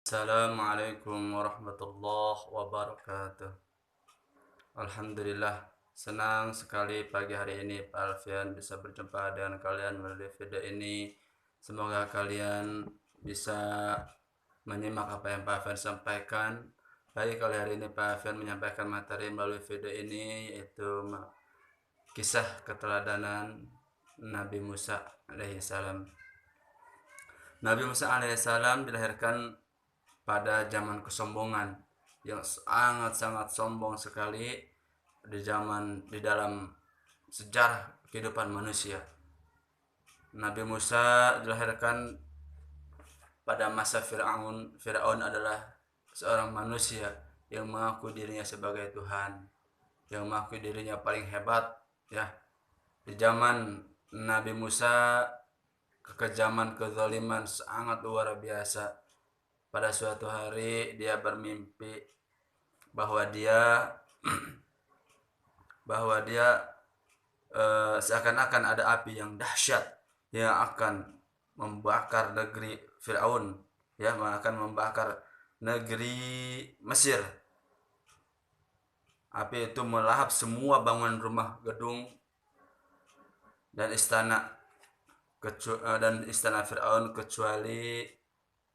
Assalamualaikum warahmatullahi wabarakatuh. Alhamdulillah, senang sekali pagi hari ini Pak Alfian bisa berjumpa dengan kalian melalui video ini. Semoga kalian bisa menyimak apa yang Pak Alfian sampaikan. Baik, kali hari ini Pak Alfian menyampaikan materi melalui video ini, yaitu kisah keteladanan Nabi Musa alaihissalam. Nabi Musa alaihissalam dilahirkan pada zaman kesombongan yang sangat-sangat sombong sekali di dalam sejarah kehidupan manusia. Nabi Musa dilahirkan pada masa Firaun. Firaun adalah seorang manusia yang mengaku dirinya sebagai Tuhan, yang mengaku dirinya paling hebat, ya. Di zaman Nabi Musa, kekejaman, kezaliman sangat luar biasa. Pada suatu hari dia bermimpi bahwa dia seakan-akan ada api yang dahsyat yang akan membakar negeri Firaun, ya, akan membakar negeri Mesir. Api itu melahap semua bangunan rumah, gedung, dan istana Firaun kecuali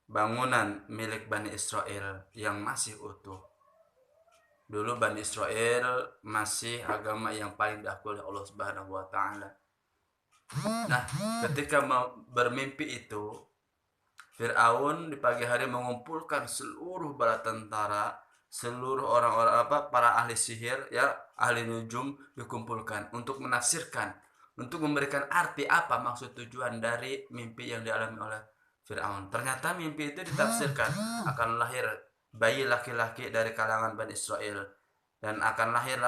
bangunan milik Bani Israel yang masih utuh. Dulu Bani Israel masih agama yang paling diakui oleh Allah Subhanahu wa taala. Nah, ketika bermimpi itu, Firaun di pagi hari mengumpulkan seluruh bala tentara, seluruh orang-orang para ahli sihir, ya, ahli nujum dikumpulkan untuk menafsirkan, untuk memberikan arti apa maksud tujuan dari mimpi yang dialami oleh Firaun. Ternyata mimpi itu ditafsirkan akan lahir bayi laki-laki dari kalangan Bani Israel, dan akan lahir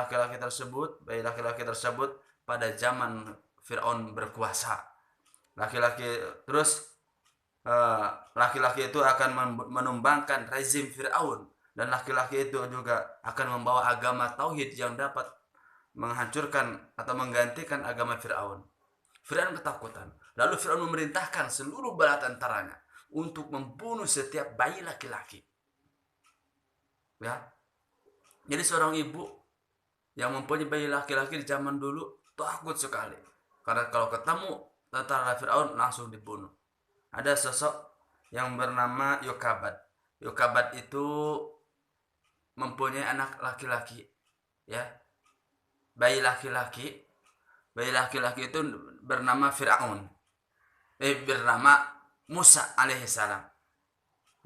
bayi laki-laki tersebut pada zaman Firaun berkuasa. Laki-laki itu akan menumbangkan rezim Firaun, dan laki-laki itu juga akan membawa agama tauhid yang dapat menghancurkan atau menggantikan agama Firaun. Firaun ketakutan. Lalu Firaun memerintahkan seluruh bala tentaranya untuk membunuh setiap bayi laki-laki. Ya. Jadi seorang ibu yang mempunyai bayi laki-laki di zaman dulu takut sekali, karena kalau ketemu tentara Firaun langsung dibunuh. Ada sosok yang bernama Yokabad. Yokabad itu mempunyai anak laki-laki, ya, bayi laki-laki itu bernama bernama Musa alaihissalam.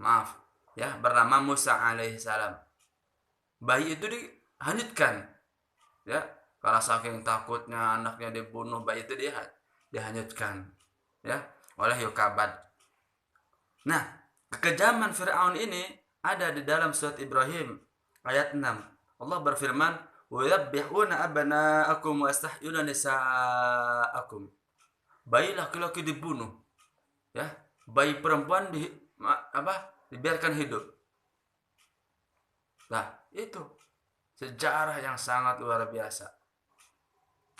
Maaf, ya, bernama Musa alaihissalam. Bayi itu dihanyutkan, ya, karena saking takutnya anaknya dibunuh, bayi itu dihanyutkan, ya, oleh Yokabad. Nah, kekejaman Firaun ini ada di dalam surat Ibrahim ayat 6. Allah berfirman, وَيَذْبِحُونَ أَبْنَاءَكُمْ وَيَسْتَحْيُونَ نِسَاءَكُمْ. Bayi laki-laki dibunuh, ya, bayi perempuan dibiarkan hidup. Nah, itu sejarah yang sangat luar biasa.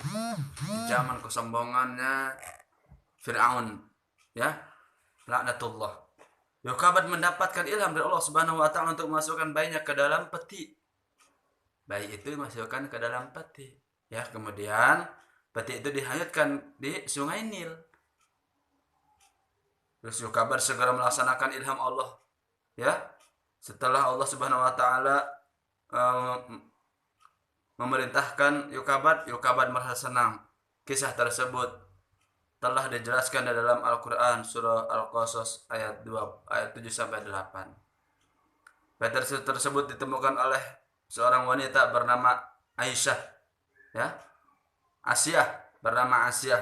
Di zaman kesombongannya Firaun, ya, laknatullah. Yokabad mendapatkan ilham dari Allah Subhanahu wa taala untuk memasukkan bayinya ke dalam peti. Bayi itu dimasukkan ke dalam peti, ya, kemudian peti itu dihanyutkan di sungai Nil. Terus Yokabad segera melaksanakan ilham Allah, ya. Setelah Allah Subhanahu wa taala memerintahkan Yokabad merasa senang. Kisah tersebut telah dijelaskan di dalam Al-Qur'an surah Al-Qasas ayat 7 sampai 8. Bayi tersebut ditemukan oleh seorang wanita bernama Aisyah, ya. Bernama Asyah.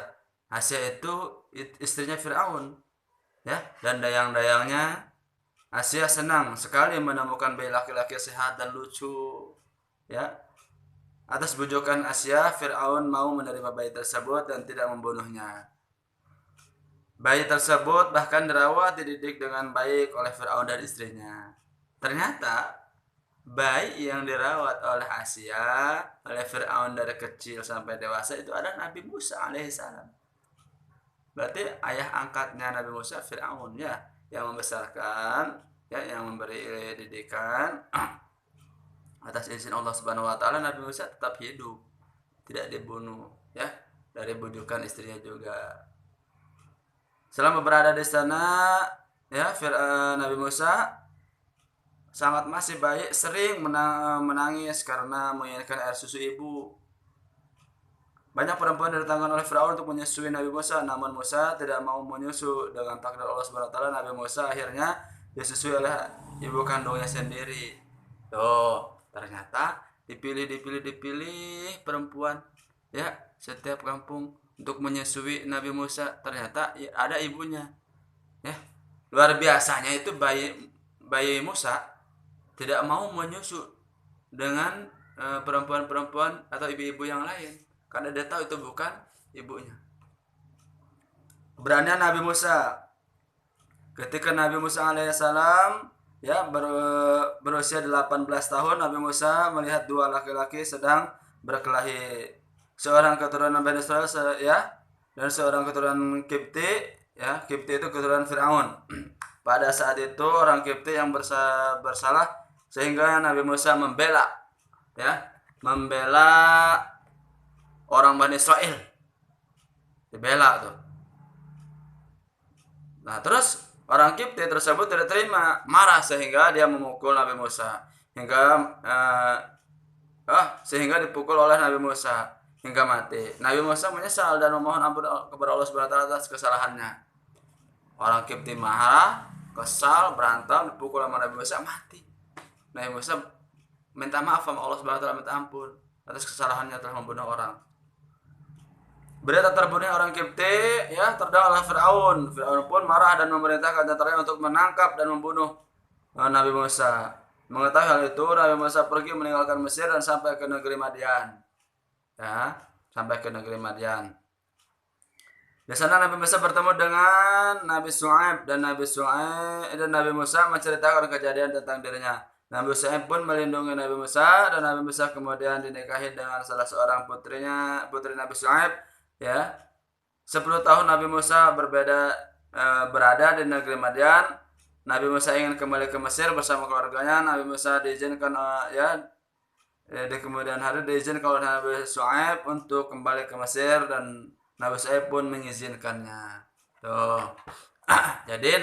Asyah itu istrinya Firaun, ya, dan dayang-dayangnya. Asyah senang sekali menemukan bayi laki-laki sehat dan lucu, ya. Atas bujukan Asyah, Firaun mau menerima bayi tersebut dan tidak membunuhnya. Bayi tersebut bahkan dirawat, dididik dengan baik oleh Firaun dan istrinya. Ternyata bayi yang dirawat oleh Asyah, oleh Firaun dari kecil sampai dewasa itu adalah Nabi Musa alaihissalam. Berarti ayah angkatnya Nabi Musa Firaun, ya, yang membesarkan ya, yang memberi didikan atas izin Allah Subhanahu wa taala. Nabi Musa tetap hidup, tidak dibunuh, ya, dari bujukan istrinya juga. Selama berada di sana, ya, Nabi Musa sangat masih baik, sering menangis karena menginginkan air susu ibu. Banyak perempuan didatangkan oleh Firaun untuk menyusui Nabi Musa, namun Musa tidak mau menyusu. Dengan takdir Allah Subhanahu wa taala, Nabi Musa akhirnya disusui oleh ibu kandungnya sendiri. Tuh, ternyata dipilih perempuan, ya, setiap kampung untuk menyusui Nabi Musa. Ternyata ada ibunya. Ya, luar biasanya itu bayi Musa tidak mau menyusu dengan perempuan-perempuan atau ibu-ibu yang lain, karena dia tahu itu bukan ibunya. Keberanian Nabi Musa. Ketika Nabi Musa alaihissalam, ya, berusia 18 tahun, Nabi Musa melihat dua laki-laki sedang berkelahi. Seorang keturunan Bani Israil, ya, dan seorang keturunan Kipti, ya. Kipti itu keturunan Firaun. Pada saat itu orang Kipti yang bersalah, sehingga Nabi Musa membela, ya, membela orang Bani Israil, dibela tuh. Nah, terus orang Kipti tersebut tidak terima, marah, sehingga dia memukul Nabi Musa sehingga dipukul oleh Nabi Musa hingga mati. Nabi Musa menyesal dan memohon ampun kepada Allah Subhanahu wa taala atas kesalahannya. Orang Kipti marah, kesal, berantem, dipukul sama Nabi Musa, mati. Nabi Musa minta maaf sama Allah Subhanahu wa taala, minta ampun atas kesalahannya telah membunuh orang. Berita terbunuhnya orang Kipti, ya, terdengar oleh Firaun. Firaun pun marah dan memerintahkan tentaranya untuk menangkap dan membunuh Nabi Musa. Mengetahui hal itu, Nabi Musa pergi meninggalkan Mesir dan sampai ke negeri Madian. Ya, sampai ke negeri Madian. Di sana Nabi Musa bertemu dengan Nabi Shu'aib, dan Nabi Musa menceritakan kejadian tentang dirinya. Nabi Shu'aib pun melindungi Nabi Musa, dan Nabi Musa kemudian dinikahi dengan salah seorang putri Nabi Shu'aib, ya. 10 tahun Nabi Musa berada di negeri Madian. Nabi Musa ingin kembali ke Mesir bersama keluarganya. Nabi Musa diizinkan, di kemudian hari diizinkan oleh Nabi Shu'aib untuk kembali ke Mesir, dan Nabi Shu'aib pun mengizinkannya. Tuh. Jadi